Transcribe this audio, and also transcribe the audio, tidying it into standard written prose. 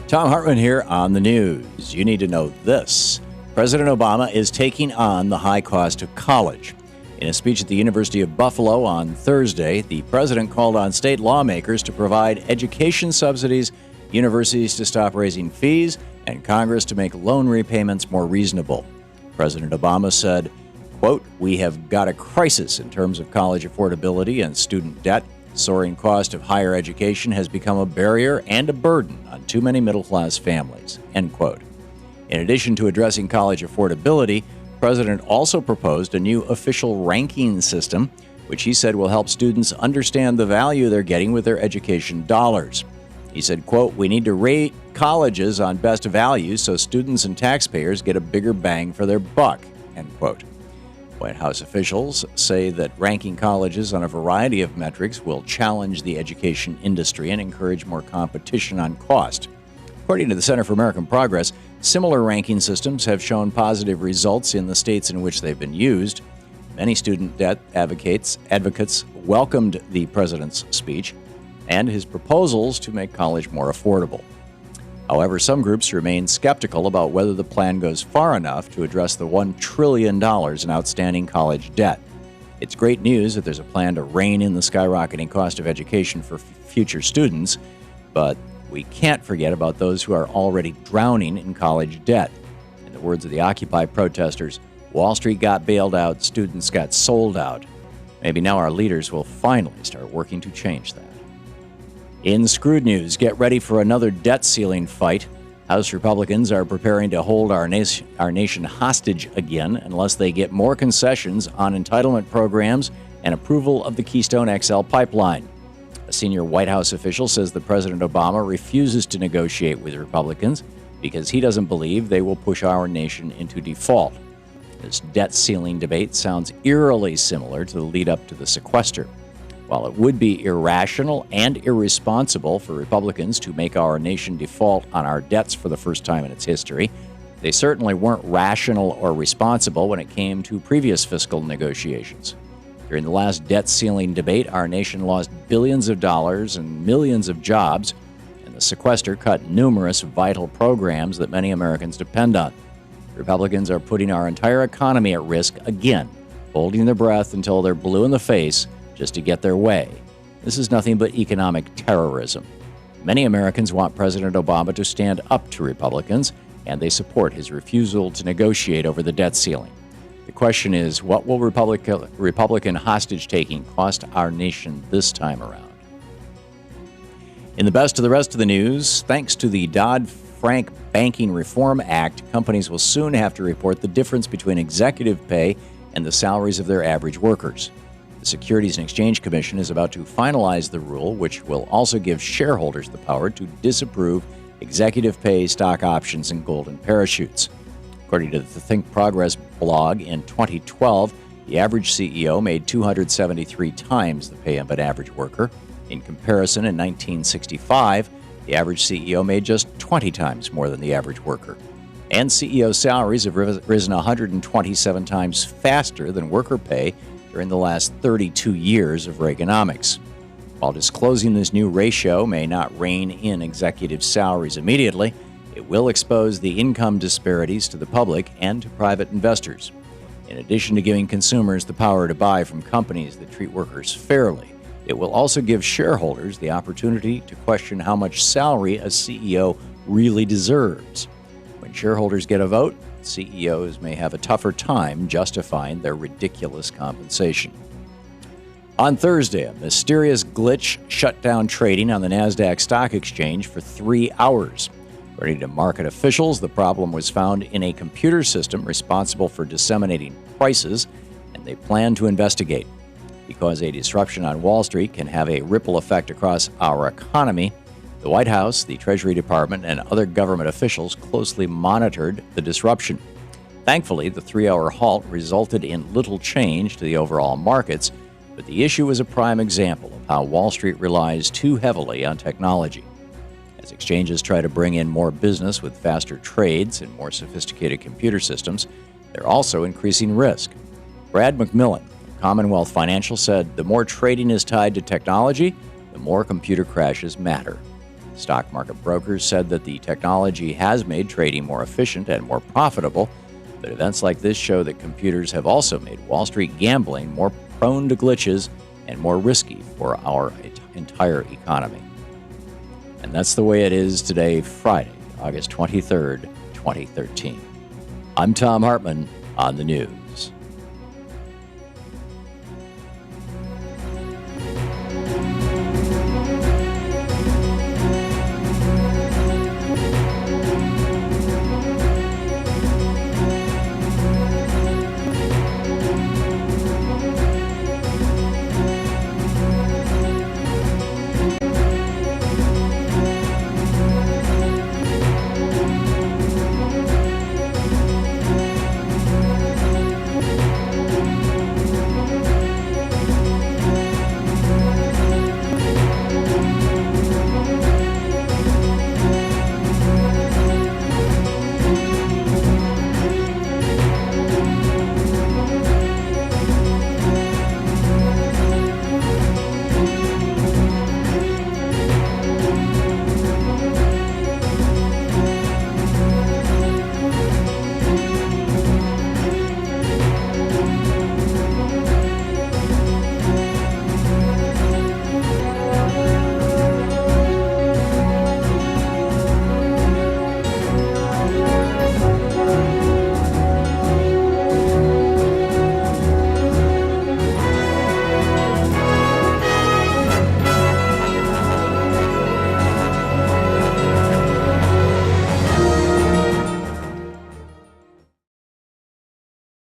Thom Hartmann here on the news. You need to know this. President Obama is taking on the high cost of college. In a speech at the University of Buffalo on Thursday, the president called on state lawmakers to provide education subsidies, universities to stop raising fees, and Congress to make loan repayments more reasonable. President Obama said, quote, "We have got a crisis in terms of college affordability and student debt. Soaring cost of higher education has become a barrier and a burden on too many middle-class families," end quote. In addition to addressing college affordability, the president also proposed a new official ranking system, which he said will help students understand the value they're getting with their education dollars. He said, quote, "We need to rate colleges on best value so students and taxpayers get a bigger bang for their buck," end quote. White House officials say that ranking colleges on a variety of metrics will challenge the education industry and encourage more competition on cost. According to the Center for American Progress, similar ranking systems have shown positive results in the states in which they've been used. Many student debt advocates welcomed the president's speech and his proposals to make college more affordable. However, some groups remain skeptical about whether the plan goes far enough to address the $1 trillion in outstanding college debt. It's great news that there's a plan to rein in the skyrocketing cost of education for future students, but we can't forget about those who are already drowning in college debt. In the words of the Occupy protesters, Wall Street got bailed out, students got sold out. Maybe now our leaders will finally start working to change that. In Screwed News, get ready for another debt ceiling fight. House Republicans are preparing to hold our nation hostage again unless they get more concessions on entitlement programs and approval of the Keystone XL pipeline. A senior White House official says that President Obama refuses to negotiate with Republicans because he doesn't believe they will push our nation into default. This debt ceiling debate sounds eerily similar to the lead up to the sequester. While it would be irrational and irresponsible for Republicans to make our nation default on our debts for the first time in its history, they certainly weren't rational or responsible when it came to previous fiscal negotiations. During the last debt ceiling debate, our nation lost billions of dollars and millions of jobs, and the sequester cut numerous vital programs that many Americans depend on. Republicans are putting our entire economy at risk again, holding their breath until they're blue in the face just to get their way. This is nothing but economic terrorism. Many Americans want President Obama to stand up to Republicans, and they support his refusal to negotiate over the debt ceiling. The question is, what will Republican hostage-taking cost our nation this time around? In the best of the rest of the news, thanks to the Dodd-Frank Banking Reform Act, companies will soon have to report the difference between executive pay and the salaries of their average workers. The Securities and Exchange Commission is about to finalize the rule, which will also give shareholders the power to disapprove executive pay, stock options, and golden parachutes. According to the Think Progress blog, in 2012, the average CEO made 273 times the pay of an average worker. In comparison, in 1965, the average CEO made just 20 times more than the average worker. And CEO salaries have risen 127 times faster than worker pay during the last 32 years of Reaganomics. While disclosing this new ratio may not rein in executive salaries immediately, it will expose the income disparities to the public and to private investors. In addition to giving consumers the power to buy from companies that treat workers fairly, it will also give shareholders the opportunity to question how much salary a CEO really deserves. When shareholders get a vote, CEOs may have a tougher time justifying their ridiculous compensation. On Thursday, a mysterious glitch shut down trading on the NASDAQ stock exchange for 3 hours. According to market officials, the problem was found in a computer system responsible for disseminating prices, and they plan to investigate. Because a disruption on Wall Street can have a ripple effect across our economy, the White House, the Treasury Department, and other government officials closely monitored the disruption. Thankfully, the 3-hour halt resulted in little change to the overall markets, but the issue is a prime example of how Wall Street relies too heavily on technology. As exchanges try to bring in more business with faster trades and more sophisticated computer systems, they're also increasing risk. Brad McMillan of Commonwealth Financial said the more trading is tied to technology, the more computer crashes matter. Stock market brokers said that the technology has made trading more efficient and more profitable, but events like this show that computers have also made Wall Street gambling more prone to glitches and more risky for our entire economy. And that's the way it is today, Friday, August 23rd, 2013. I'm Thom Hartmann on the news.